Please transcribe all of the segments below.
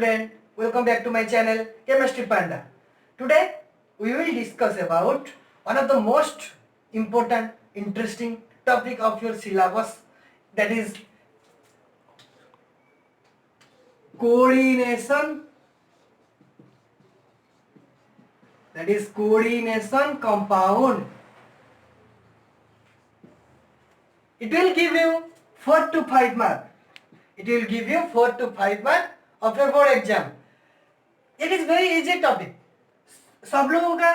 student, welcome back to my channel Chemistry Panda. Today we will discuss about one of the most important, interesting topic of your syllabus, that is coordination. That is coordination compound. It will give you 4 to 5 marks. It will give you 4 to 5 marks of your board exam. It is very easy topic. सब लोगों का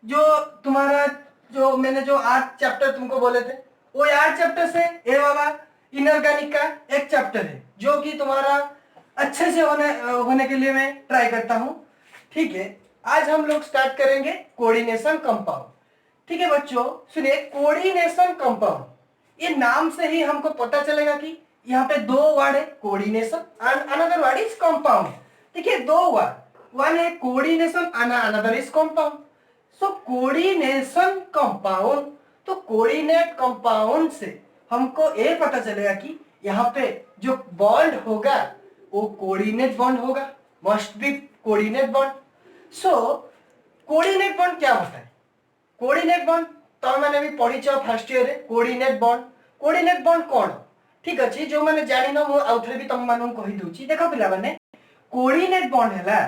जो तुम्हारा जो मैंने जो 8 chapter तुमको बोले थे, वो 8 चैप्टर से ये वाला इनऑर्गेनिक का एक चैप्टर है जो कि तुम्हारा अच्छे से होने के लिए मैं ट्राई करता हूँ. ठीक है, आज हम लोग स्टार्ट करेंगे कोऑर्डिनेशन कंपाउंड. ठीक है बच्चों, सुनिए, कोऑर्डिनेशन कंपाउंड, ये नाम से ही हमको पता चलेगा कि यहाँ पे दो वर्ड है, coordination and another word is compound. ठीक है, दो वर्ड, वन है coordination and another is compound. So coordination compound, तो कोऑर्डिनेट कंपाउंड से हमको ये पता चलेगा कि यहाँ पे जो बॉन्ड होगा वो कोऑर्डिनेट बॉन्ड होगा, must be coordinate bond. So coordinate bond क्या होता है? कोऑर्डिनेट बॉन्ड तो मैंने भी पढ़ी फर्स्ट ईयर रे कोऑर्डिनेट बॉन्ड. कोऑर्डिनेट बॉन्ड कौन? ठीक अच्छे, जो मैंने जानिन मु आउथरे भी तुम मानन कहि दोची. देखो पिला माने, कोऑर्डिनेट बॉन्ड हैला,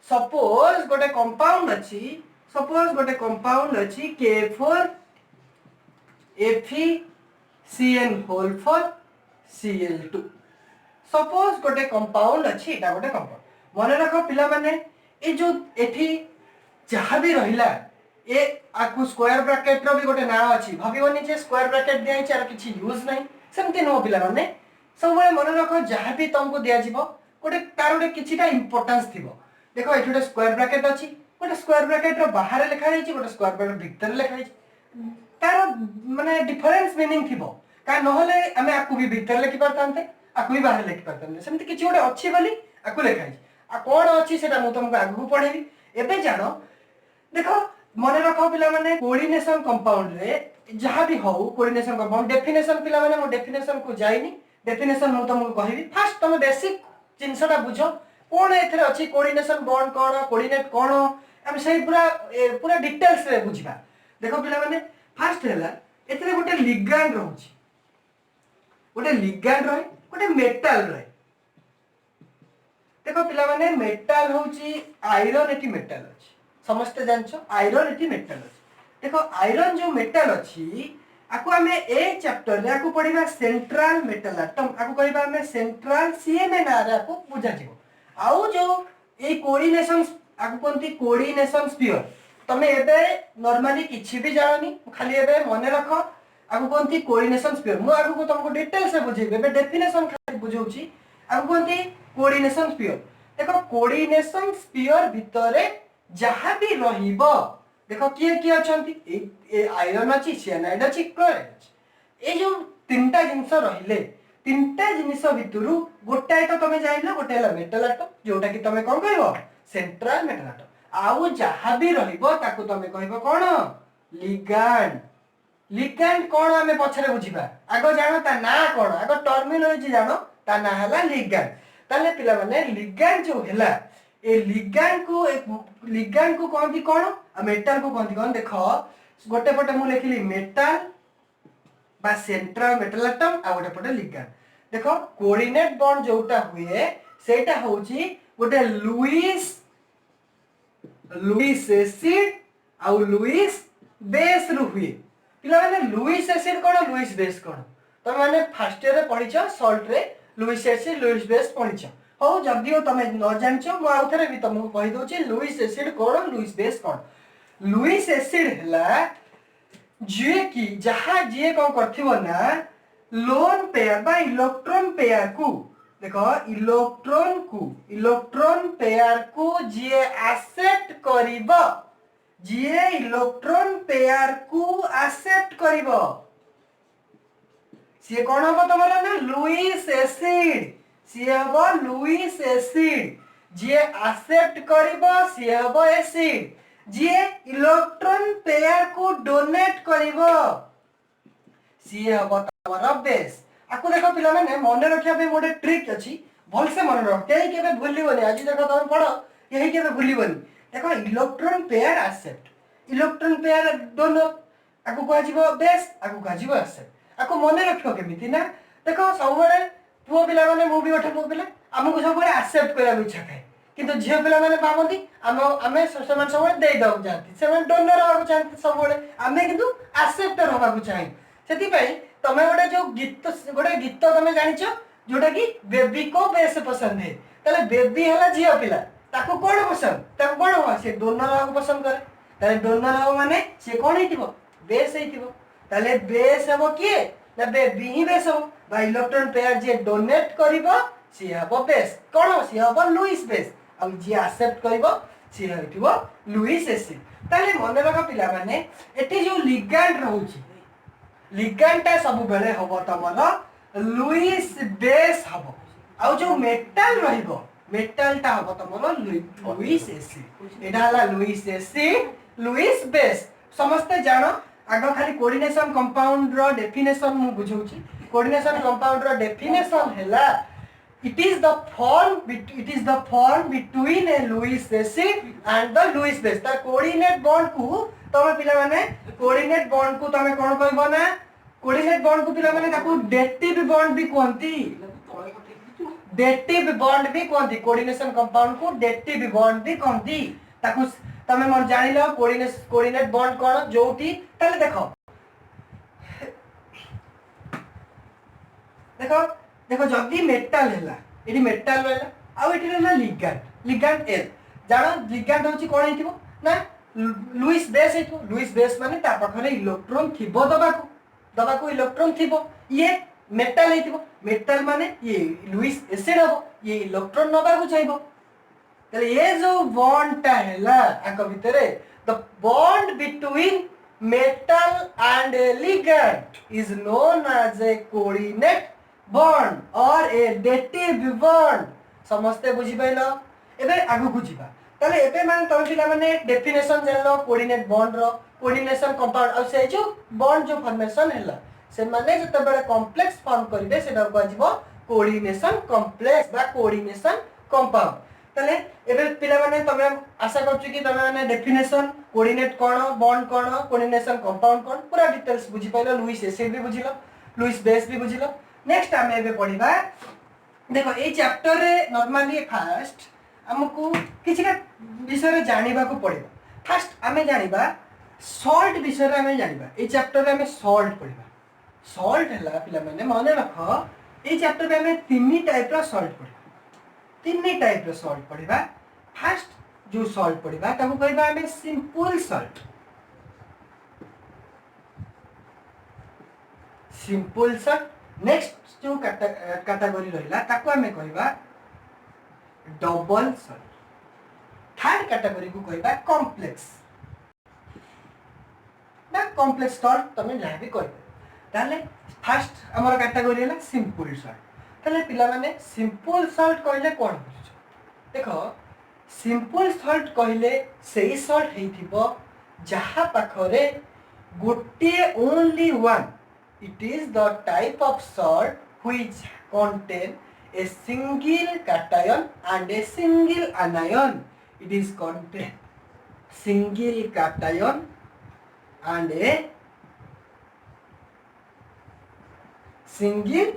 सपोज गोटे कंपाउंड अछि, सपोज गोटे कंपाउंड अछि K4 FeCN4 Cl2. सपोज गोटे कंपाउंड अछि, एटा गोटे कंपाउंड. मन रखो पिला माने, ए जो एठी जहां भी रहिला ए आकु स्क्वायर ब्रैकेट रो भी गोटे नाम अछि. भाबिबनी जे स्क्वायर ब्रैकेट दिया चार किछि यूज नाही, सेमति नो पिला माने. सब बळे मन रखो जहां भी तुमको दिया जिवो गोटे तार गोटे किछिटा इंपोर्टेंस थिबो. देखो एठी गोटे स्क्वायर ब्रैकेट अछि, गोटे स्क्वायर ब्रैकेट रो बाहर लिखा जायछि, गोटे स्क्वायर ब्रैकेट भीतर लिखा जायछि. तार माने डिफरेंस मीनिंग थिबो, का नहले हमें आकु भी भीतर लिखि परतांते, आकु भी बाहर लिखि परतांते. सेमति किछि गोटे अछि बोली आकु लिखा जायछि. आ कोन अछि सेटा मु तुमको आगु पढेबी. एबे जानो, देखो मन रखो पिला माने, कोऑर्डिनेशन कंपाउंड रे जहां भी हो कोऑर्डिनेशन कंपाउंड डेफिनेशन पिला माने, मो डेफिनेशन को जाइनी. डेफिनेशन मु तुमको कहिबी. फर्स्ट तुम बेसिक जिंसटा बुझो, कोन एथरे अछि कोऑर्डिनेशन बॉन्ड कोन, कोऑर्डिनेट कोन, हम सही पूरा डिटेल्स रे बुझिबा. देखो पिला माने, फर्स्ट हैला एथरे गोटे लिगैंड रहउछि, गोटे लिगैंड रहे, गोटे मेटल रहे. देखो पिला माने, मेटल होउछि आयरन, एटी मेटल अछि, समस्त जानछो आयरन एटी मेटल अछि. देखो आयरन जो मेटल अछि आकु हमें ए चैप्टर रे आकु पढिबा सेंट्रल मेटल एटम, आकु कहबा हमें सेंट्रल CMNR रे आकु बुझा जिवो. आउ जो ए कोऑर्डिनेशन आकु कोनती कोऑर्डिनेशन स्फीयर, तमे एबे नॉर्मली किछि भी जाओनी, खाली एबे मने रखो आकु कोनती कोऑर्डिनेशन स्फीयर. मु आकु को तुमको डिटेल से बुझेबे, एबे डेफिनेशन खाली बुझौची. आकु कोनती कोऑर्डिनेशन स्फीयर. देखो कोऑर्डिनेशन स्फीयर भितरे जहां भी रहिबो, देखो किए किए अछंती, ए आयरन अछि, सियानाइड अछि, क्लोराइड अछि. ए जो तीनटा जिंस रहिले, तीनटा जिनिस भितरु गोटाए तो तमे जाइलो, गोटे हला मेटल एटम, जोटा कि तमे कोन कहबो सेंट्रल मेटल एटम. आउ जहां भी रहिबो ताकू तमे कहबो कोन लिगैंड. लिगैंड कोन हमें पछरे बुझिबा, आगो जानो ता ना कोन, आगो टर्मिनोलॉजी जानो, ता ना हला लिगैंड. ताले पिला माने लिगैंड जो हला, ए लिगैंड को कहती कौन, आ मेटल को कहती कौन. देखो गोटे पटे मु लिखिली मेटल बा सेंट्रल मेटल एटम, आ गोटे पटे लिगैंड. देखो कोऑर्डिनेट बॉन्ड जोटा हुए सेटा होउची गोटे लुईस एसिड आ लुईस बेस रु हुए. पिला माने लुईस एसिड कोन, लुईस बेस कोन, त माने फर्स्ट ईयर रे पढिछो सॉल्ट रे लुईस एसिड लुईस बेस पढिछो. हो जदियो तमे न जानछो, मु आउथरे भी तुमको कहि दोची लुईस एसिड कोन, लुईस बेस कोन. लुईस एसिड हला जे कि जहां जे कोन करथिबो ना, लोन पेयर बा इलेक्ट्रॉन पेयर को, देखो इलेक्ट्रॉन पेयर को जे एक्सेप्ट करिवो, जे इलेक्ट्रॉन पेयर को एक्सेप्ट करिवो, से कोन हो तमरा ना लुईस एसिड. सी हबो लुईस एसिड. जे एक्सेप्ट करिवो सी हबो एसिड. जे इलेक्ट्रॉन पेयर को डोनेट करिवो सी हबो तमरा बेस. आकु देखो पिला माने मन रखिया पे मोटे ट्रिक अछि. भलसे मन रख कहीं केबे भूलिबनी आज देखो तुम पढ़ यही केबे भूलिबनी देखो electron pair accept electron pair donor आको कह जीवो बेस आको कह जीवो एक्सेप्ट आको मन रखियो केमिति ना देखो सब बेले पुओ पिला माने मु भी गोटे पुओ पिला हमको सब बेले एक्सेप्ट करा इच्छा थाए किंतु झियो पिला माने भाबंती आमे समान सब बेले देई दउ चाहती से डोनर होबा चाहती सब बेले आमे किंतु एक्सेप्टर होबा को चाहि सेति पई तमे गोटे गीत तमे जानिछो जोटा कि बेबी को बेस पसंद है ताले बेबी हला झियो पिला ताको कोन पसंद ताको कोन हो से डोनर को पसंद करे ताले डोनर हो माने से कोन हेतिबो बेस हेतिबो ताले बेस हबो किए ना बेबी ही बेस हो बा इलेक्ट्रॉन पेयर जे डोनेट करिवो से हबो बेस कोन हो से हबो लुइस बेस आ जे एक्सेप्ट करिवो से हेतिबो लुइस एसिड ताले मन रखा पिला माने एटी जो लिगैंड रहउची लिगैंड ता सब बेले हबो तमरो लुइस बेस हबो आ जो मेटल रहिबो मेटल ता हबो तमरो लुइस एसिड एडा हला लुइस एसिड लुइस बेस समस्त जानो आगो खाली कोऑर्डिनेशन कंपाउंड रो डेफिनेशन मु बुझौची कोऑर्डिनेशन कंपाउंड रो डेफिनेशन हैला it is the form between a Lewis acid and the Lewis base ता कोऑर्डिनेट बॉन्ड को तमे पिला माने कोऑर्डिनेट बॉन्ड को तमे कोन कहबो ना कोऑर्डिनेट बॉन्ड को पिला माने ताको डेटिव बॉन्ड भी कहंती डेटिव बॉन्ड भी कहंती कोऑर्डिनेशन कंपाउंड को डेटिव बॉन्ड भी कहंती ताको तमे मन जानि लो कोऑर्डिनेट बॉन्ड कोन जोटी ताले देखो देखो देखो जदी मेटल हैला एडी मेटल रहला आ एठी रहला लिगैंड एल जानो लिगैंड होची कोन हेतिबो ना लुइस बेस हेतिबो लुइस बेस माने ता पाखरे इलेक्ट्रॉन थिबो दबाको इलेक्ट्रॉन थिबो ये मेटल हेतिबो मेटल माने ये लुइस एसिड हबो ये इलेक्ट्रॉन नबाको चाहिबो तले ये जो बॉन्ड ता हैला आको भितरे the bond between metal and a ligand is known as a coordinate bond or a dative bond समस्ते बुझी पाइलो एबे आगु बुझीबा तले एबे माने तमे पिला माने डेफिनेशन जानलो कोऑर्डिनेट बॉन्ड रो कोऑर्डिनेशन कंपाउंड आ से जो बॉन्ड जो फॉर्मेशन हैला से माने जते बडे कॉम्प्लेक्स फॉर्म करिवे सेटा कहजिवो कोऑर्डिनेशन कॉम्प्लेक्स बा कोऑर्डिनेशन कंपाउंड तले एबे पिला माने तमे आशा करछु कि तमे माने डेफिनेशन कोऑर्डिनेट कोन बॉन्ड कोन कोऑर्डिनेशन कंपाउंड कोन पूरा डिटेल्स बुझी पाइलो लुइस एसिड भी बुझिलो लुइस बेस भी बुझिलो नेक्स्ट आमे एबे पढिबा देखो ए चैप्टर रे नॉर्मली फर्स्ट हमकु किछिका विषय रे जानिबा को पड़िबा फर्स्ट आमे जानिबा सॉल्ट विषय रे आमे जानिबा ए चैप्टर रे आमे सॉल्ट पढिबा सॉल्ट हला पिला माने माने रखो ए चैप्टर रे आमे तीन टाइप रो सॉल्ट पढिबा तीन टाइप रो सॉल्ट पढिबा फर्स्ट जो सॉल्ट पढिबा ताको कहबा हमें सिंपल सॉल्ट नेक्स्ट जो कैटेगरी रहिला ताको हमें कहबा डबल सॉल्ट थर्ड कैटेगरी को कहबा कॉम्प्लेक्स ना कॉम्प्लेक्स सॉल्ट तमे जहा भी कहबे ताले फर्स्ट हमर कैटेगरी हैला सिंपल सॉल्ट ताले पिला माने सिंपल सॉल्ट कहले कोन बुझो देखो सिंपल सॉल्ट कहले सेही सॉल्ट हेथिबो जहा पाखरे गोटे only one it is the type of salt which contain a single cation and a single anion it is contain single cation and a single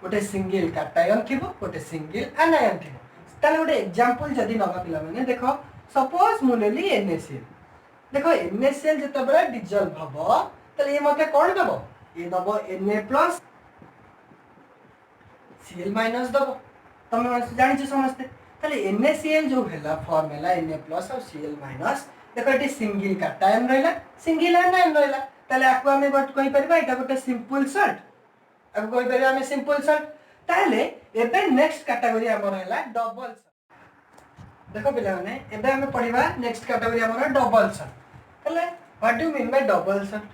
गोटे सिंगल कैटायन थिबो गोटे सिंगल आनायन थिबो ताले गोटे एग्जांपल जदी नबा पिला माने देखो सपोज मु लेली NaCl देखो NaCl जते बडा डिसॉल्व हबो ताले ये मते कोन दबो ये दबो Na+ Cl- दबो तमे जानि छ समझते ताले NaCl जो हैला फॉर्मूला Na+ और Cl- देखो एटी सिंगल कैटायन रहला सिंगल आनायन रहला ताले आको हमें गट कहि परबा एटा गोटे सिंपल सॉल्ट अब कोई परिया में सिंपल सॉल्ट ताले एबे नेक्स्ट कैटेगरी हमर हैला डबल सॉल्ट देखो पिला माने एबे हमें पढिबा नेक्स्ट कैटेगरी हमर डबल सॉल्ट ताले what do mean by double salt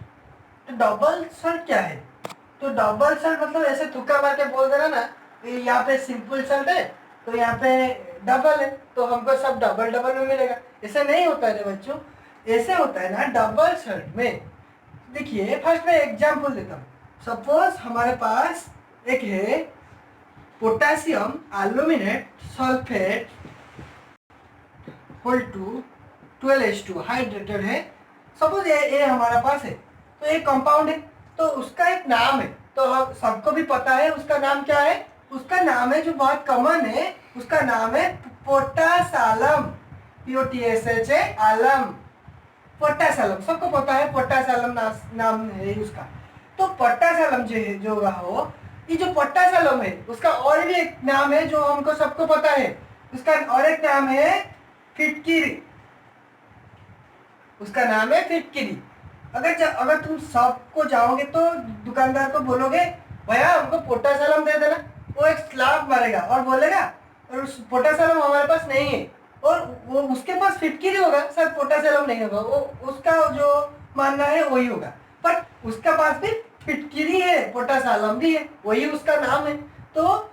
तो डबल सॉल्ट क्या है तो डबल सॉल्ट मतलब ऐसे तुक्का मार के बोल देना ना यहाँ पे सिंपल सॉल्ट है तो यहाँ पे डबल है तो हमको सब डबल डबल में मिलेगा ऐसे नहीं होता है बच्चों ऐसे होता है ना डबल सॉल्ट में देखिए फर्स्ट में एग्जांपल देता हूँ सपोज हमारे पास एक है potassium aluminate sulphate whole two 12H2 hydrated है। सपोज ये हमारा पास है, तो एक कंपाउंड है, तो उसका एक नाम है, तो हम सबको भी पता है उसका नाम क्या है। उसका नाम है जो बहुत कॉमन है, उसका नाम है पोटासालम, POTSH आलम, पोटासालम सबको पता है, पोटासालम नाम है उसका। तो पोटासालम जो है जो हो, ये जो पोटासालम है उसका और भी एक नाम है जो हमको सबको पता है, उसका और एक नाम है फिटकिरी, उसका नाम है फिटकिरी। अगर तुम सबको जाओगे तो दुकानदार को बोलोगे भैया हमको पोटासालम दे देना, वो एक स्लैब मारेगा और बोलेगा और उस पोटासालम हमारे पास नहीं है, और वो उसके पास फिटकिरी होगा, शायद पोटासालम नहीं होगा, वो उसका जो मानना है वही होगा, पर उसका पास भी फिटकिरी है, पोटासालम भी है, वही उसका नाम है। तो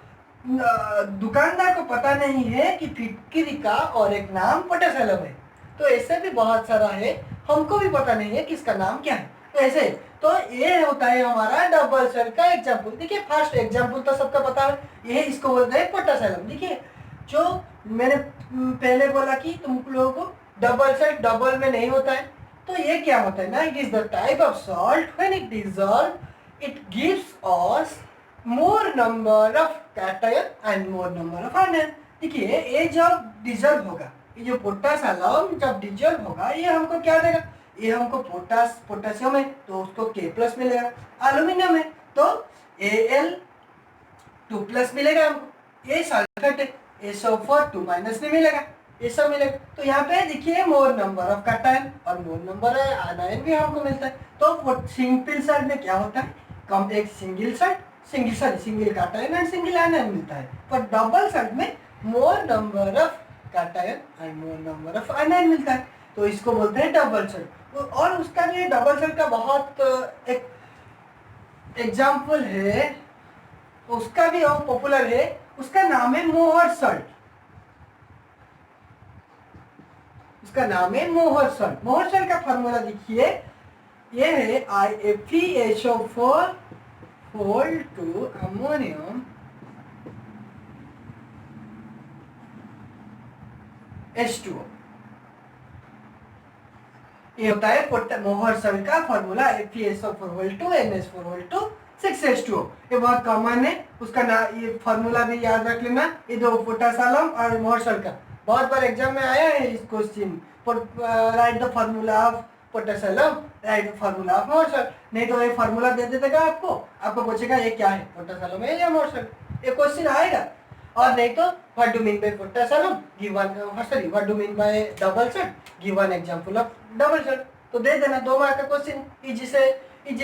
दुकानदार को पता नहीं है कि फिटकिरी का और एक नाम पोटासालम है। तो ऐसे भी बहुत सारा है, हमको भी पता नहीं है कि इसका नाम क्या है। तो ऐसे तो ये होता है हमारा डबल सेल का एग्जाम्पल। देखिए फर्स्ट एग्जाम्पल तो सबका पता है, ये इसको बोलते हैं पोटासालम। देखिए जो मैंने पहले बोला कि तुम लोगों को डबल सेल डबल में नहीं होता है, तो ये क्या होता है ना, it is the type of salt when it dissolve it gives us more number of cation and more number of ion. देखिए ये जब डिसॉल्व होगा, ये जो पोटासालम जब डिसॉल्व होगा, ये हमको क्या देगा, ये हमको पोटेशियम है तो उसको K+ मिलेगा, एल्यूमिनियम है तो Al2+ मिलेगा हमको, ये सल्फेट है SO4 2- भी मिलेगा, ये सब मिलेगा। तो यहाँ पे देखिए मोर नंबर ऑफ कैटायन और मोर नंबर आयन भी हमको मिलता है। तो सिंपल साइड में क्या होता है, कम एक single cation and single ion मिलता है, पर डबल साइड में मोर number of cation and more number of ion मिलता है, तो इसको बोलते हैं डबल सेट। और उसका भी डबल सेट का बहुत एक एग्जाम्पल है, उसका भी और पॉपुलर है, उसका नाम है मोहर सल्ट। उसका नाम है मोहर सल्ट। मोहर सल्ट का फॉर्मूला देखिए, ये है FeSO4 whole to ammonium H2O। ये होता है मोहर सल्ट का formula, FeSO4 whole two NH4 whole two 6H2O। ये बहुत कॉमन है, उसका ना ये फॉर्मूला भी याद रख लेना। ये दो पोटासालम और मोहर सल्ट का बहुत बार एग्जाम में आया है इस question, write the formula of potash alum, write the formula of Mohr salt. नहीं तो ये फॉर्मूला दे देगा आपको पूछेगा ये क्या है, पोटासालम है या मोहर सल्ट, ये क्वेश्चन आएगा। और नहीं तो what do mean by potash alum, what do mean by double salt, give one example of double salt, तो दे देना 2 मार्क का क्वेश्चन, इजी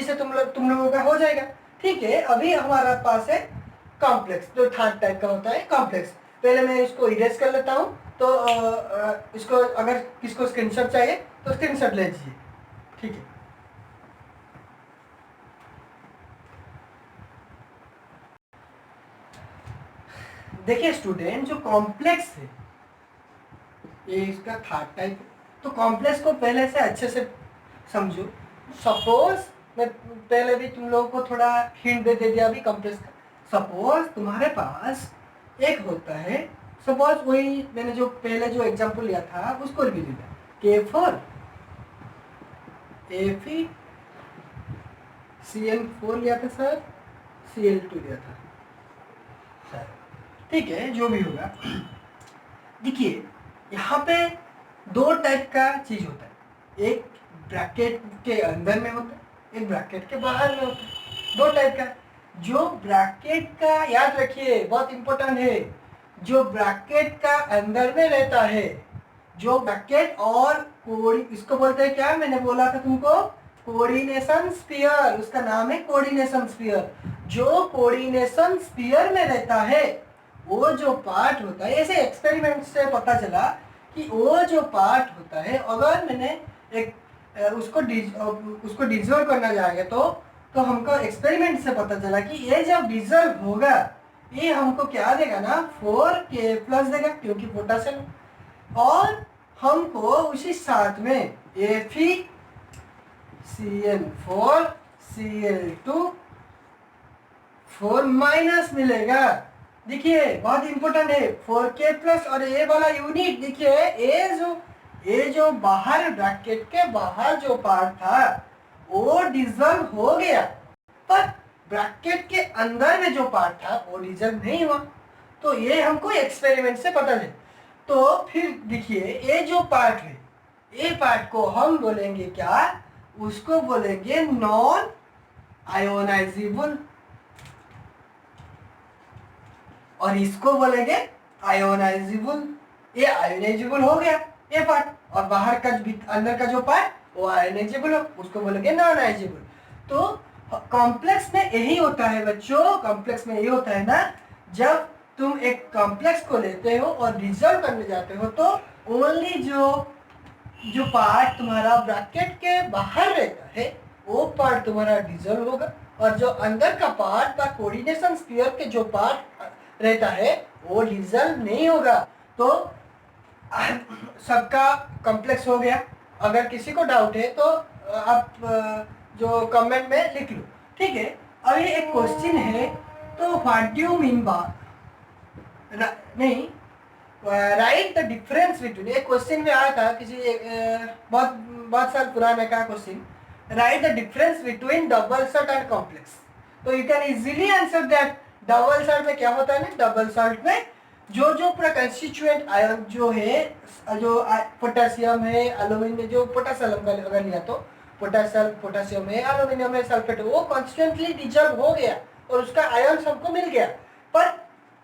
से तुम लोगों का हो जाएगा। ठीक है, अभी हमारा पास है कॉम्प्लेक्स, जो थर्ड टाइप का होता है कॉम्प्लेक्स। पहले मैं इसको इरेज कर लेता हूँ, तो इसको अगर किसको स्क्रीनशॉट चाहिए तो स्क्रीनशॉट ले लीजिए। ठीक है, देखिए स्टूडेंट, जो कॉम्प्लेक्स है ये इसका थर्ड टाइप है, तो कॉम्प्लेक्स को पहले से अच्छे से समझो। सपोज मैं पहले भी तुम लोगों को थोड़ा हिंट दे दिया अभी कॉम्प्लेक्स का। सपोज तुम्हारे पास एक होता है, सपोज वही मैंने जो पहले जो एग्जांपल लिया था उसको भी लिया, K4 FeCl4 लिया था सर, Cl2 लिया था सर, ठीक है, जो भी होगा। देखिए यहाँ पे 2 टाइप का चीज होता है, एक ब्रैकेट के अंदर में होता है, एक ब्रैकेट के बाहर में होता है। 2 टाइप का, जो ब्रैकेट का याद रखिए बहुत इंपॉर्टेंट है, जो ब्रैकेट का अंदर में रहता है, जो ब्रैकेट और कोडी, इसको बोलते हैं क्या, मैंने बोला था तुमको कोऑर्डिनेशन स्फीयर, उसका नाम है कोऑर्डिनेशन स्फीयर। जो कोऑर्डिनेशन स्फीयर में रहता है वो जो पार्ट होता है, ऐसे एक्सपेरिमेंट से पता चला कि वो जो पार्ट होता है, अगर मैंने एक उसको डिजोल्व करना जाएगा तो हमको एक्सपेरिमेंट से पता चला कि ये जब डिजोल्व होगा ये हमको क्या देगा ना, 4K+ देगा, क्योंकि पोटेशियम। और हमको उसी साथ में FeCl4 Cl2 4- मिलेगा, देखिए बहुत इंपॉर्टेंट है 4K प्लस और ए वाला यूनिट। देखिए ये जो बाहर ब्रैकेट के बाहर जो पार्ट था वो डिजल्व हो गया, पर ब्रैकेट के अंदर में जो पार्ट था वो डिजल्व नहीं हुआ। तो ये हमको एक्सपेरिमेंट से पता चले। तो फिर देखिए ये जो पार्ट है, ये पार्ट को हम बोलेंगे क्या, उसको बोलेंगे नॉन आयोनाइजेबल, और इसको बोलेंगे आयोनाइजेबल। ये आयोनाइजेबल हो गया ये पार्ट, और बाहर का अंदर का जो पार्ट वो आयोनाइजेबल हो, उसको बोलेंगे नॉन आयोनाइजेबल। तो कॉम्प्लेक्स में यही होता है बच्चों, कॉम्प्लेक्स में यही होता है ना, जब तुम एक कॉम्प्लेक्स को लेते हो और रिजल्व करने जाते हो तो ओनली जो पार्ट तुम्हारा ब्रैकेट के बाहर रहता है वो पार्ट तुम्हारा डिजल्व होगा, और जो अंदर का पार्ट का कोऑर्डिनेशन स्फीयर के जो पार्ट रहता है वो डिजल्व नहीं होगा। तो सबका कॉम्प्लेक्स हो गया। अगर किसी को डाउट है तो आप जो कमेंट में लिख लो, ठीक है। अभी एक क्वेश्चन है, तो what do you mean by, नहीं, राइट द डिफरेंस बिटवीन, एक क्वेश्चन में आया था किसी बहुत बहुत साल पुराने का question, write the difference between double salt and complex. So you can easily answer that. Double salt में क्या होता है ना, डबल सॉल्ट में जो पूरा कंस्टिट्यूएंट आयन जो है, जो पोटेशियम है, एल्यूमिनियम, जो पोटेशियम का अगर लिया तो पोटेशियम है, एल्यूमिनियम है, सल्फेट है, वो कॉन्स्टेंटली डिजॉल्व हो गया और उसका आयन सबको मिल गया। पर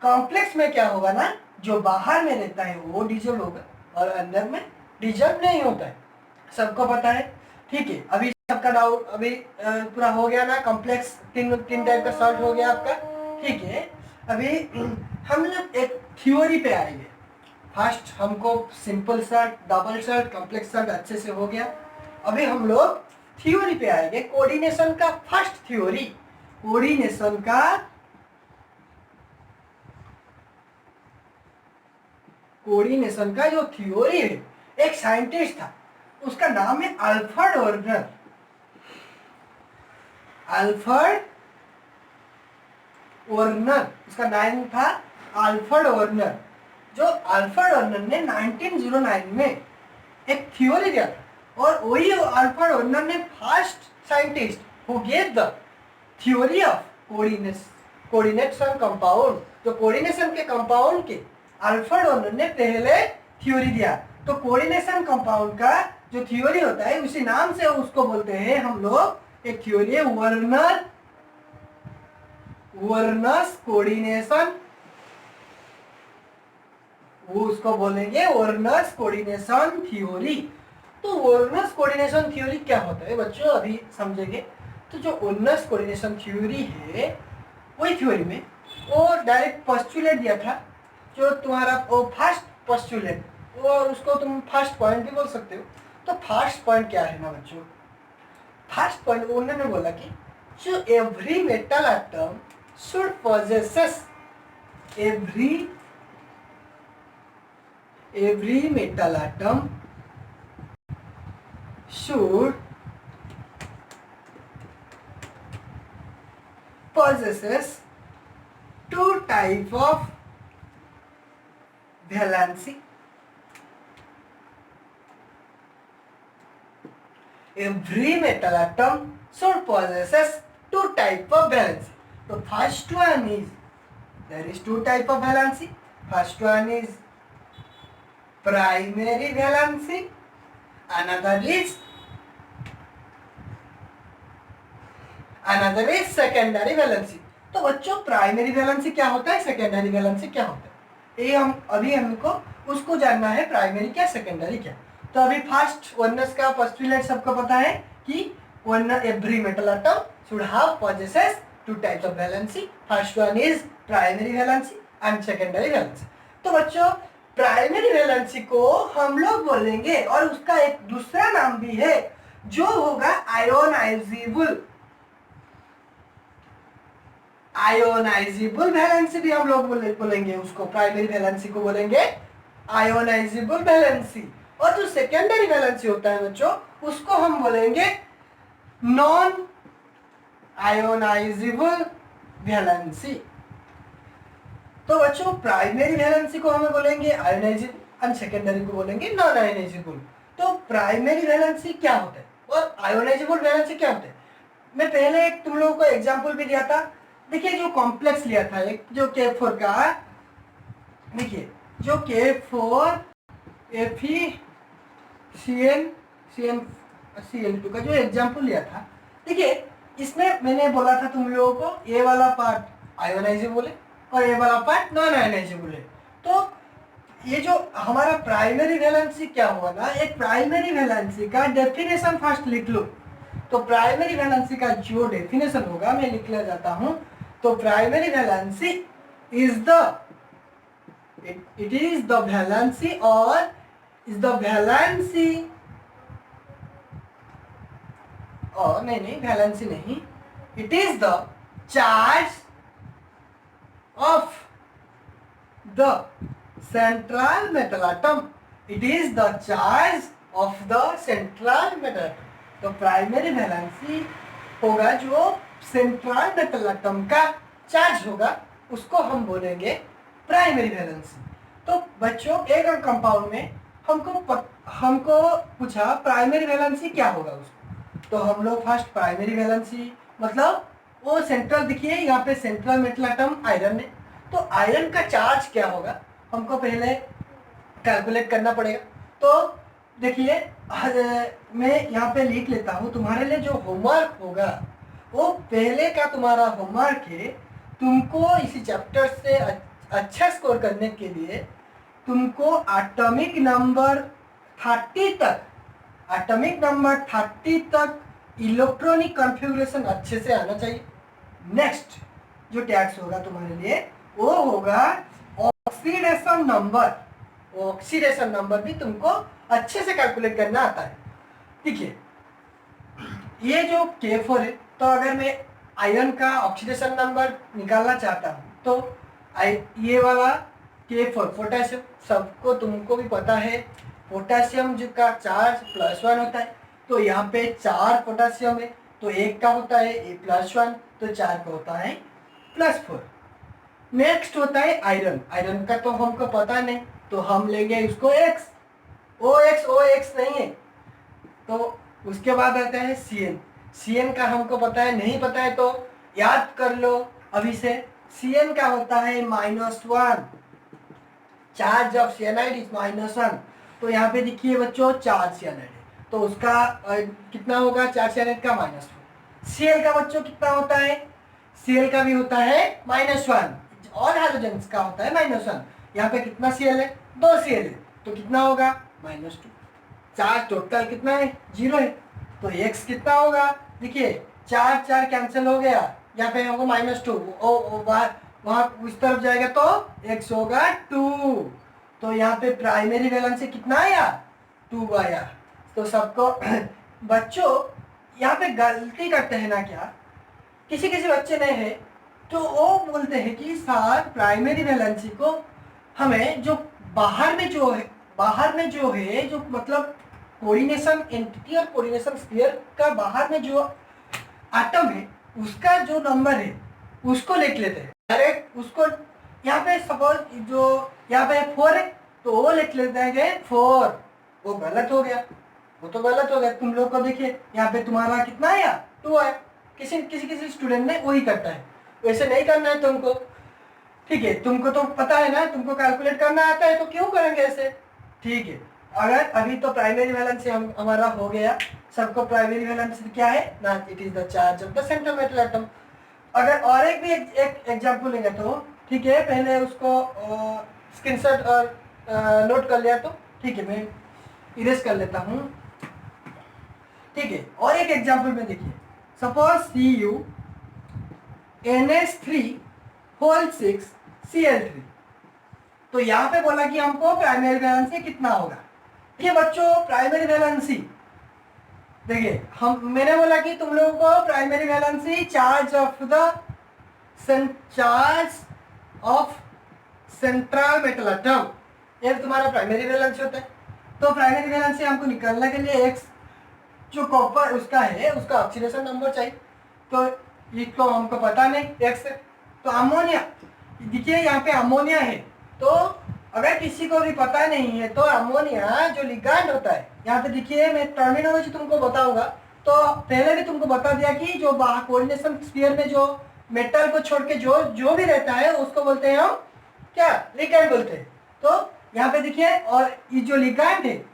कॉम्प्लेक्स में क्या होगा ना, जो बाहर में रहता है वो डिजॉल्व होगा और अंदर में डिजॉल्व नहीं होता है, सबको पता है, ठीक है। अभी सबका डाउट अभी पूरा हो गया ना, कॉम्प्लेक्स तीन टाइप का सॉल्ट हो गया आपका, ठीक है। अभी हम लोग एक थ्योरी पे आएंगे। फर्स्ट हमको simple salt, double salt, complex salt अच्छे से हो गया। अभी हम लोग थ्योरी पे आएंगे, कोऑर्डिनेशन का फर्स्ट थ्योरी, कोऑर्डिनेशन का जो थ्योरी है, एक साइंटिस्ट था, उसका नाम है अल्फ्रेड वर्नर। उसका नाम था अल्फ्रेड वर्नर। जो अल्फ्रेड वर्नर ने 1909 में एक थ्योरी दिया था, और वही अल्फ्रेड वर्नर ने first scientist who gave the theory of coordination compound. जो कोऑर्डिनेशन के कंपाउंड के अल्फ्रेड वर्नर ने पहले थ्योरी दिया। तो कोऑर्डिनेशन कंपाउंड का जो थ्योरी होता है उसी नाम से उसको बोलते हैं हम लोग, एक थ्योरी है वर्नर्स कोऑर्डिनेशन, वो उसको बोलेंगे वर्नर्स कोऑर्डिनेशन थ्योरी। तो वर्नर्स कोऑर्डिनेशन थ्योरी क्या होता है बच्चों, अभी समझेंगे। तो जो वर्नर्स कोऑर्डिनेशन थ्योरी है, वही थ्योरी में वो डायरेक्ट पोस्टुलेट दिया था, जो तुम्हारा वो फर्स्ट पोस्टुलेट, और उसको तुम फर्स्ट पॉइंट भी बोल सकते हो। तो फर्स्ट पॉइंट क्या है ना बच्चों, फर्स्ट पॉइंट उन्होंने बोला कि जो every metal atom should possesses, every metal atom should possesses two type of valency. Every metal atom should possesses two type of valency. So first one is, there is two type of valency. First one is primary valency, another is secondary valency. तो बच्चों primary valency क्या होता है, secondary valency क्या होता है, ये हमको उसको जानना है, प्राइमरी क्या सेकेंडरी क्या। तो अभी फर्स्ट वननेस का पोस्टुलेट सबको पता है कि every metal atom should have possesses two types of valency. First one is primary valency and secondary valency. तो बच्चों प्राइमरी वैलेंसी को हम लोग बोलेंगे, और उसका एक दूसरा नाम भी है जो होगा आयोनाइजेबल वैलेंसी भी हम लोग बोलेंगे उसको, प्राइमरी वैलेंसी को बोलेंगे आयोनाइजेबल वैलेंसी। और जो सेकेंडरी वैलेंसी होता है बच्चों, उसको हम बोलेंगे नॉन आयोनाइजेबल वैलेंसी। तो बच्चों प्राइमरी वैलेंसी को हमें बोलेंगे आयोनाइजेबल और सेकेंडरी को बोलेंगे नॉन आयोनाइजेबल। तो प्राइमरी वैलेंसी क्या होता है और आयोनाइजेबल वैलेंसी क्या होता है, मैं पहले एक तुम लोगों को एग्जांपल भी दिया था। देखिए जो कॉम्प्लेक्स लिया था एक, जो K4 का, देखिए जो K4 FeCN2 का जो एग्जांपल लिया था, देखिए इसमें मैंने बोला था तुम लोगों को ए वाला पार्ट आयोनाइजेबल है और ए वाला पार्ट नॉन आयोनाइजेबल है। तो ये जो हमारा प्राइमरी वैलेंसी क्या हुआ ना, एक प्राइमरी वैलेंसी का डेफिनेशन फर्स्ट लिख लो। तो प्राइमरी वैलेंसी का जो डेफिनेशन होगा मैं लिख ले जाता हूं। तो primary valency is the it is the valency or is the valency और नहीं valency नहीं, it is the charge of the central metal atom, it is the charge of the central metal atom। तो primary valency होगा जो central metal atom का charge होगा, उसको हम बोलेंगे प्राइमरी वैलेंसी। तो बच्चों एक कंपाउंड में हमको पूछा प्राइमरी वैलेंसी क्या होगा उसको, तो हम लोग फर्स्ट प्राइमरी वैलेंसी मतलब वो सेंट्रल, देखिए यहाँ पे सेंट्रल मेटल एटम आयरन है, तो आयरन का चार्ज क्या होगा हमको पहले कैलकुलेट करना पड़ेगा। तो देखिए मैं यहाँ पे लिख लेता हूँ, तुम्हारे लिए जो होमवर्क होगा वो पहले का तुम्हारा होमवर्क है। तुमको इसी चैप्टर से अच्छा स्कोर करने के लिए तुमको एटॉमिक नंबर 30 तक इलेक्ट्रॉनिक कॉन्फ़िगरेशन अच्छे से आना चाहिए। नेक्स्ट जो टैक्स होगा तुम्हारे लिए वो होगा ऑक्सीडेशन नंबर। ऑक्सीडेशन नंबर भी तुमको अच्छे से कैलकुलेट करना आता है। देखिए ये जो K4 है, तो अगर मैं आयरन का ऑक्सीडेशन नंबर निकालना चाहता हूँ तो ये वाला K4 पोटेशियम, सबको तुमको भी पता है पोटेशियम जो का चार्ज +1 होता है, तो यहाँ पे 4 पोटेशियम है, तो एक का होता है A+1, तो 4 का होता है +4। नेक्स्ट होता है आयरन। आयरन का तो हमको पता नहीं, तो हम लेंगे उसको X। OX नहीं है, तो उसके बाद आता है CN का हमको पता है, नहीं पता है तो याद कर लो अभी से। CN का होता है -1, चार्ज ऑफ सियानाइड इज -1। तो यहाँ पे देखिए बच्चों 4 सियानाइड है, तो उसका कितना होगा 4 सियानाइड का -4। Cl का बच्चों कितना होता है, Cl का भी होता है -1, और हाइड्रोजन का होता है -1। यहाँ पे कितना Cl है, 2 Cl है, तो कितना होगा -2। चार्ज टोटल कितना है 0 है, तो x कितना होगा, देखिए 4 कैंसिल हो गया, यहाँ पे होगा -2, वहाँ उस तरफ जाएगा तो x होगा 2। तो यहाँ पे प्राइमरी वैलेंसी कितना आया 2 आया। तो सबको बच्चों यहाँ पे गलती करते हैं ना क्या, किसी बच्चे ने है तो वो बोलते हैं कि सर प्राइमरी वैलेंसी को हमें जो बाहर में जो है जो मतलब कोऑर्डिनेशन एंटिटी और कोऑर्डिनेशन स्फीयर का बाहर में जो एटम है उसका जो नंबर है उसको लिख लेते हैं डायरेक्ट उसको। यहाँ पे सपोज जो यहाँ पे 4 है तो वो लिख लेते हैं 4, वो गलत हो गया, वो तो गलत हो गया। तुम लोग को देखिए यहाँ पे तुम्हारा कितना आया 2 आया। किसी स्टूडेंट ने वही करता है, वैसे नहीं करना है तुमको, ठीक है। तुमको तो पता है ना, तुमको कैलकुलेट करना आता है, तो क्यों करेंगे ऐसे, ठीक है। अगर अभी तो प्राइमरी वैलेंसी हमारा हो गया, सबको प्राइमरी वैलेंसी क्या है ना, it is the charge of the central metal atom. अगर और एक भी एक एग्जांपल लेंगे तो ठीक है, पहले उसको स्क्रीनशॉट और नोट कर लिया तो ठीक है, मैं इरेज कर लेता हूँ, ठीक है। और एक एग्जांपल में देखिए, सपोज CuNH3 6Cl3, तो यहाँ पे बोला कि हमको प्राइमरी वैलेंसी कितना होगा। देखिए बच्चों प्राइमरी वैलेंसी देखिए, मैंने बोला कि तुम लोगों को primary valency charge of central metal atom, ये तुम्हारा प्राइमरी वैलेंसी होता है। तो प्राइमरी वैलेंसी हमको निकालने के लिए एक्स जो कॉपर उसका है उसका ऑक्सीडेशन नंबर चाहिए, तो इसको हमको पता नहीं एक्स है। तो देखिए यहाँ पे अमोनिया है, तो अगर किसी को भी पता नहीं है तो अमोनिया जो लिगैंड होता है, यहाँ पे देखिए मैं टर्मिनोलॉजी तुमको बताऊंगा। तो पहले भी तुमको बता दिया कि जो बाहर कोऑर्डिनेशन स्फीयर में जो मेटल को छोड़ के जो जो भी रहता है उसको बोलते हैं हम क्या, लिगैंड बोलते हैं। तो यहाँ पे देखिए, और ये जो लिगैंड है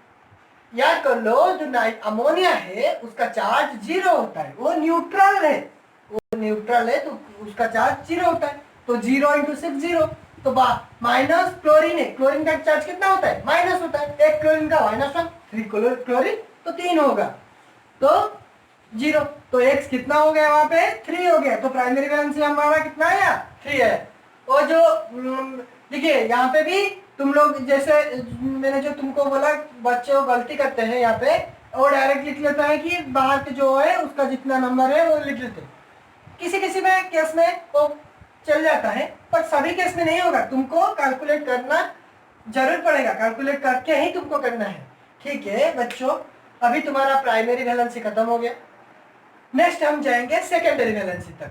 याद कर लो, जो अमोनिया है उसका चार्ज 0 होता है, वो न्यूट्रल है, वो न्यूट्रल है तो उसका चार्ज 0 होता है। तो 0 × 6 0, तो माइनस क्लोरीन है, क्लोरीन का चार्ज कितना होता है, माइनस होता है, एक क्लोरीन का -1, 3 क्लोरीन तो 3 होगा, तो 0, तो x कितना हो गया वहां पे 3 हो गया, तो प्राइमरी वैलेंसी हमारा कितना आया 3 है। और जो देखिए यहाँ पे भी तुम लोग जैसे मैंने जो तुमको बोला बच्चे वो गलती करते हैं, यहाँ पे वो डायरेक्ट लिख लेता है कि बाहर के जो है उसका जितना नंबर है वो लिख लेते हैं। किसी किसी में केस में वो चल जाता है, पर सभी केस में नहीं होगा, तुमको कैलकुलेट करना जरूर पड़ेगा, कैलकुलेट करके ही तुमको करना है। ठीक है बच्चों, अभी तुम्हारा प्राइमरी वैलेंसी खत्म हो गया। नेक्स्ट हम जाएंगे सेकेंडरी वैलेंसी तक।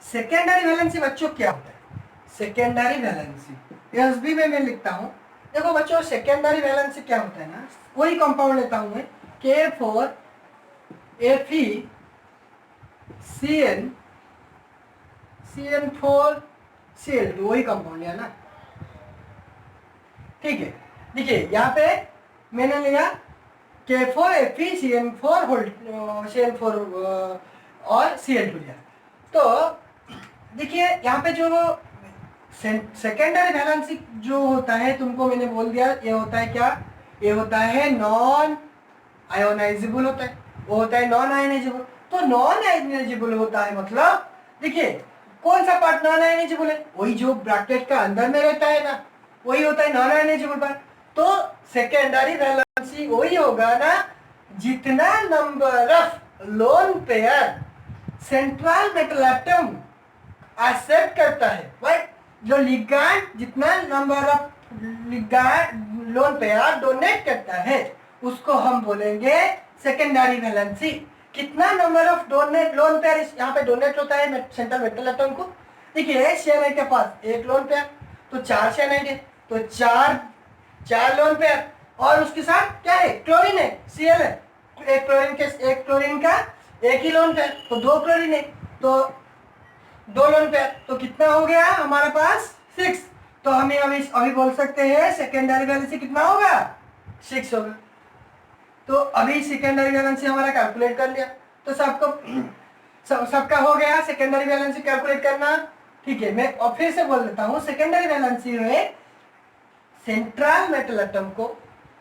सेकेंडरी वैलेंसी बच्चों क्या होता है, सेकेंडरी वैलेंसी एसबी में मैं लिखता हूँ। देखो बच्चों, सेकेंडरी वैलेंसी क्या होता है ना, वही कंपाउंड लेता हूँ मैं, K4Fe वही कंपाउंड लिया ना। ठीक है, देखिए यहाँ पे मैंने लिया K4Fe CN4 और Cl2 लिया। तो देखिए यहाँ पे जो सेकेंडरी वैलेंसी जो होता है, तुमको मैंने बोल दिया, ये होता है क्या, ये होता है नॉन आयोनाइजेबल होता है, वो होता है नॉन आयोनाइजेबल। तो नॉन आयोनाइजेबल होता है मतलब, देखिए कौन सा पार्ट नॉन आयोनाइजेबल है, वही जो ब्रैकेट का अंदर में रहता है ना, वही होता है नॉन आयोनाइजेबल पार्ट। तो सेकेंडरी वैलेंसी वही होगा ना, जितना number of lone pair central metal atom accept करता है, राइट, जो लिगैंड जितना number of ligand lone pair donate करता है उसको हम बोलेंगे सेकेंडरी वैलेंसी। कितना number of donate lone pair यहाँ पे डोनेट होता है सेंट्रल मेटल एटम को। देखिए शेनाइट के पास एक लोन पेयर, तो 4 शेनाइट है, तो 4 लोन पेयर, और उसके साथ क्या है, क्लोरीन है, Cl है, एक क्लोरीन का एक ही लोन पेयर, तो 2 क्लोरीन है, तो 2 लोन पेयर, तो कितना हो गया हमारे पास 6। तो हमें अभी बोल सकते हैं सेकेंडरी वैलेंसी कितना होगा, 6 होगा। तो अभी सेकेंडरी वैलेंसी हमारा कैलकुलेट कर लिया, तो सबका हो गया सेकेंडरी वैलेंसी कैलकुलेट करना। ठीक है, मैं और फिर से बोल देता हूँ, सेकेंडरी वैलेंसी में सेंट्रल मेटल एटम को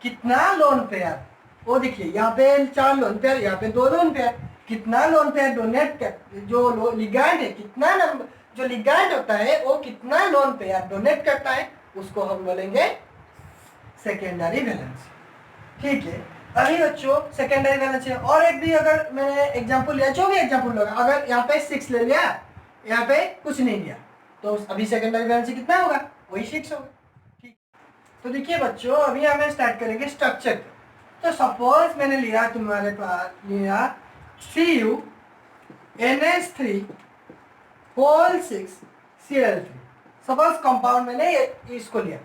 कितना लोन पेयर, वो देखिए यहाँ पे 4 लोन पेयर, यहाँ पे 2 लोन पेयर, कितना लोन पेयर डोनेट कर, जो लिगैंड है कितना नंबर, जो लिगैंड होता है वो कितना लोन पेयर डोनेट करता है, उसको हम बोलेंगे सेकेंडरी वैलेंसी। ठीक है, अभी बच्चों सेकेंडरी वैलेंसी और एक भी अगर मैंने एग्जांपल लिया, जो भी एग्जांपल होगा, अगर यहाँ पे 6 ले लिया, यहाँ पे कुछ नहीं लिया, तो अभी सेकेंडरी वैलेंसी कितना होगा, वही 6 होगा। ठीक, तो देखिए बच्चों अभी हमें स्टार्ट करेंगे स्ट्रक्चर। तो सपोज मैंने लिया, तुम्हारे पास लिया CuNH3 6Cl3, सपोज कंपाउंड मैंने इसको लिया,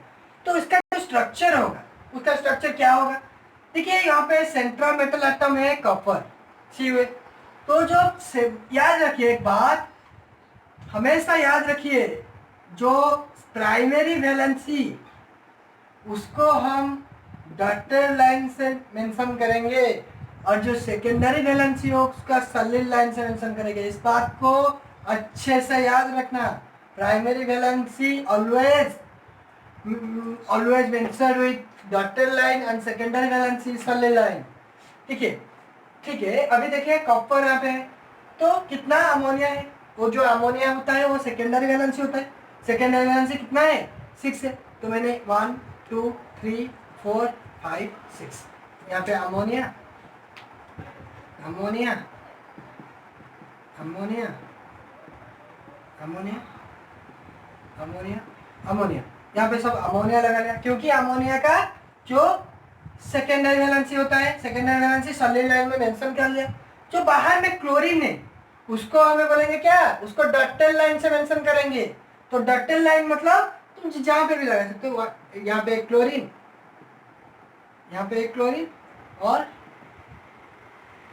तो इसका जो स्ट्रक्चर होगा उसका स्ट्रक्चर क्या होगा। देखिए यहाँ पे सेंट्रल मेटल एटम है कॉपर, Cu, तो जो याद रखिए एक बात, हमेशा याद रखिए, जो प्राइमरी वैलेंसी उसको हम डॉटेड लाइन से मेंशन करेंगे, और जो सेकेंडरी वैलेंसी हो उसका सॉलिड लाइन से मेंशन करेंगे। इस बात को अच्छे से याद रखना, primary valency always mentioned with dotted line and secondary valency solid line। ठीक है, अभी देखिए कॉपर यहाँ पे है, तो कितना अमोनिया है, वो जो अमोनिया होता है वो सेकेंडरी वैलेंसी होता है, सेकेंडरी वैलेंसी कितना है 6 है, तो मैंने 1 2 3 4 5 6, यहाँ पे ammonia ammonia ammonia ammonia ammonia ammonia, यहाँ पे सब अमोनिया लगा लिया, क्योंकि अमोनिया का जो सेकेंडरी वैलेंसी होता है, सेकेंडरी वैलेंसी सॉलिड लाइन में मेंशन कर लिया। जो बाहर में क्लोरीन है उसको हमें बोलेंगे क्या, उसको डॉटेड लाइन से मेंशन करेंगे। तो डॉटेड लाइन मतलब तुम जहां पे भी लगा सकते हो, यहाँ पे एक क्लोरीन, यहाँ पे एक क्लोरीन, और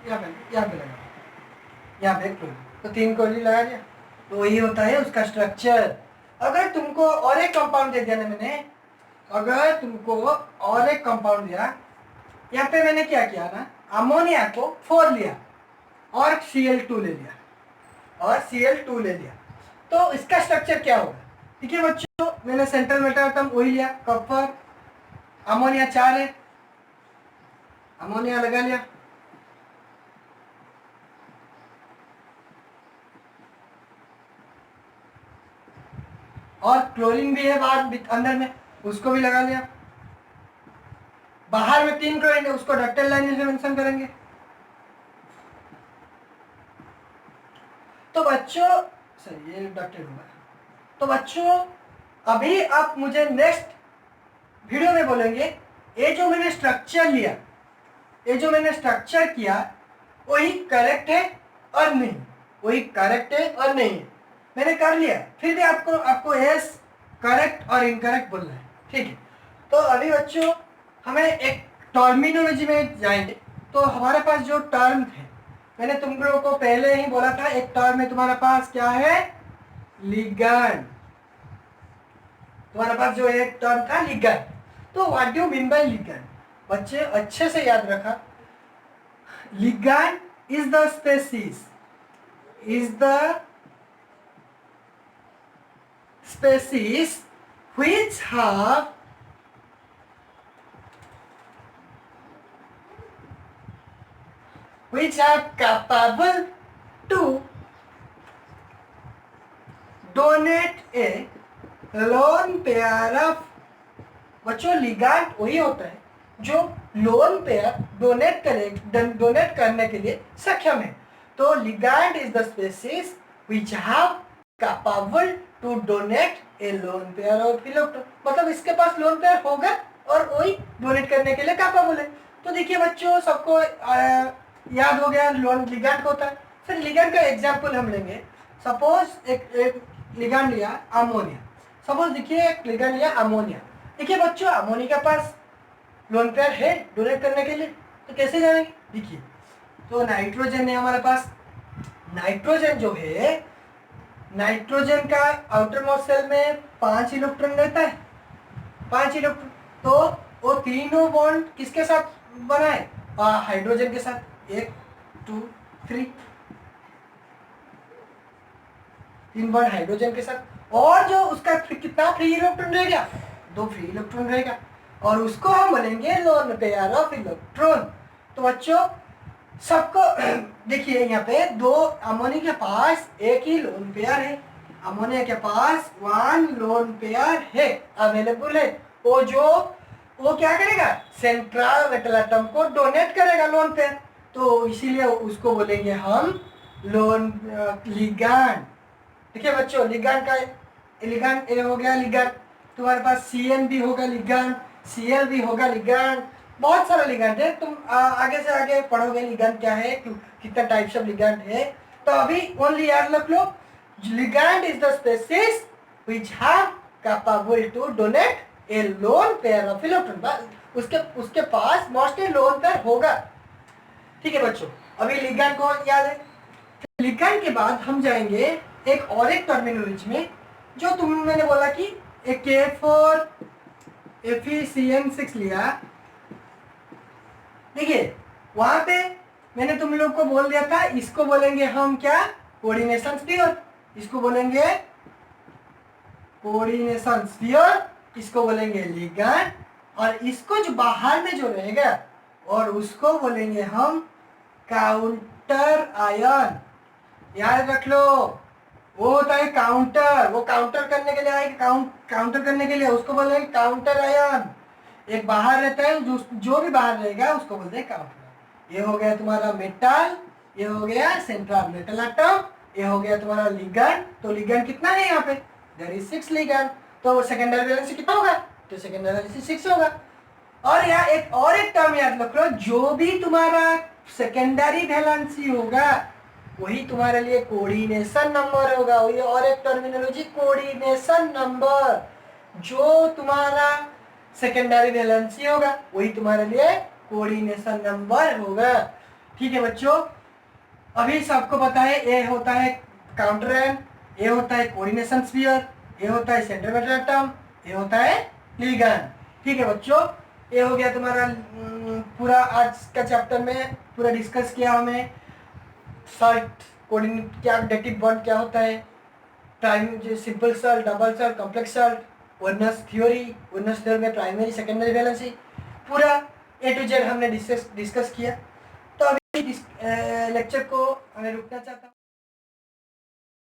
यहाँ पे लगा, यहाँ पे एक क्लोरीन, तो 3 क्लोरीन लगा दिया। तो वही होता है उसका स्ट्रक्चर। अगर तुमको और एक कंपाउंड दे दिया ना मैंने, अगर तुमको और एक कंपाउंड दिया, यहाँ पे मैंने क्या किया ना, अमोनिया को 4 लिया और Cl2 ले लिया, और Cl2 ले लिया, तो इसका स्ट्रक्चर क्या होगा। ठीक है बच्चों, मैंने सेंट्रल मेटल एटम वही लिया, कॉपर, अमोनिया 4 है, अमोनिया लगा लिया, और क्लोरीन भी है बाहर अंदर में, उसको भी लगा लिया। बाहर में 3 क्लोरीन है, उसको डॉटेड लाइन से मेंशन करेंगे। तो बच्चों सही, ये डॉटेड होगा। तो बच्चों अभी आप मुझे नेक्स्ट वीडियो में बोलेंगे, ये जो मैंने स्ट्रक्चर लिया, ये जो मैंने स्ट्रक्चर किया, वही करेक्ट है और नहीं, वही करेक्ट है और नहीं है। मैंने कर लिया, फिर भी आपको यस, करेक्ट और इनकरेक्ट बोलना है। ठीक है, तो अभी बच्चों हमें एक टर्मिनोलॉजी में जाएंगे। तो हमारे पास जो टर्म थे, मैंने तुम लोगों को पहले ही बोला था, एक टर्म में तुम्हारे पास क्या है, लिगैंड। तुम्हारे पास जो एक टर्म था लिगैंड। तो what do you mean bye ligand? बच्चे अच्छे से याद रखा, ligand is the species, which are capable to donate a lone pair of, बच्चों लिगैंड वही होता है जो लोन पेयर डोनेट करने के लिए सक्षम है। तो ligand is the species which have capable to donate a lone pair of electron, मतलब इसके पास लोन पेयर होगा और वही डोनेट करने के लिए कैपेबल है। तो देखिए बच्चों, सबको याद हो गया लोन लिगैंड होता है। फिर लिगैंड का एग्जांपल हम लेंगे। सपोज एक लिगैंड लिया अमोनिया, सपोज देखिए एक लिगैंड लिया अमोनिया। देखिए बच्चों, अमोनिया के पास लोन पेयर है डोनेट करने के लिए, तो कैसे जानेंगे? देखिए, तो नाइट्रोजन है हमारे पास, नाइट्रोजन जो है, नाइट्रोजन का आउटर मोस्ट सेल में 5 इलेक्ट्रॉन रहता है, 5 इलेक्ट्रॉन। तो वो तीनों बॉन्ड किसके साथ बना है? हाइड्रोजन के साथ, 1 2 3, 3 बॉन्ड हाइड्रोजन के साथ। और जो उसका कितना फ्री इलेक्ट्रॉन रहेगा? 2 फ्री इलेक्ट्रॉन रहेगा, और उसको हम बोलेंगे लोन पेयर ऑफ इलेक्ट्रॉन। तो बच्चों सबको देखिए, यहाँ पे दो अमोनिया के पास एक ही लोन पेयर है, अमोनिया के पास 1 लोन पेयर है, अवेलेबल है। वो क्या करेगा? सेंट्रल मेटल एटम को डोनेट करेगा लोन पेयर, तो इसीलिए उसको बोलेंगे हम लोन लिगैंड। देखिए बच्चों, लिगैंड का लिगैंड ए हो गया लिगैंड, तुम्हारे पास CN भी होगा लिगैंड, Cl भी होगा लिगैंड, बहुत सारा लिगैंड है। तुम आगे से आगे पढ़ोगे लिगैंड क्या है, कितना टाइप्स ऑफ लिगैंड है। तो अभी ओनली याद रख लो, ligand is the species which have capable to donate a lone pair of electron. उसके पास मोस्टली लोन पेयर होगा। ठीक है बच्चों, अभी लिगैंड को याद है। लिगैंड के बाद हम जाएंगे एक और एक टर्मिनोलॉजी में, जो मैंने बोला कि एक K4 FeCN6 लिया। देखिए वहां पे मैंने तुम लोग को बोल दिया था, इसको बोलेंगे हम क्या? Coordination sphere. इसको बोलेंगे कोऑर्डिनेशन स्फीयर, इसको बोलेंगे लिगैंड, और इसको जो बाहर में जो रहेगा और उसको बोलेंगे हम काउंटर आयन। याद रख लो, वो होता है काउंटर, वो काउंटर करने के लिए आएगा, काउंटर करने के लिए उसको बोलेंगे काउंटर आयन। एक बाहर रहता है, जो भी बाहर रहेगा उसको बोलते हैं काउंटर। ये हो गया तुम्हारा मेटल, ये हो गया सेंट्रल मेटल एटम, ये हो गया तुम्हारा लिगैंड। तो लिगैंड कितना है यहाँ पे? There is 6 ligand. तो सेकेंडरी वैलेंसी कितना होगा? तो सेकेंडरी वैलेंसी 6 होगा। और यहाँ एक टर्म याद रख लो, जो भी तुम्हारा सेकेंडरी वैलेंसी होगा वही तुम्हारे लिए कोऑर्डिनेशन नंबर होगा। वही और एक टर्मिनोलॉजी कोऑर्डिनेशन नंबर, जो तुम्हारा सेकेंडरी वैलेंसी होगा वही तुम्हारे लिए कोऑर्डिनेशन नंबर होगा। ठीक है बच्चों, अभी सबको पता है ए होता है काउंटर एन, ए होता है कोऑर्डिनेशन स्फीयर, ए होता है सेंटर मेटल एटम, ए होता है लिगैंड। ठीक है बच्चों, ये हो गया तुम्हारा पूरा आज का चैप्टर में पूरा डिस्कस किया हमने। सॉल्ट कोऑर्डिनेट क्या, डेटिव बॉन्ड क्या होता है, प्राइम जो simple salt, double salt, complex salt, Werner's theory में प्राइमरी सेकेंडरी वैलेंसी, पूरा ए टू जेड हमने डिस्कस किया। तो अभी लेक्चर को हमें रुकना चाहता हूँ।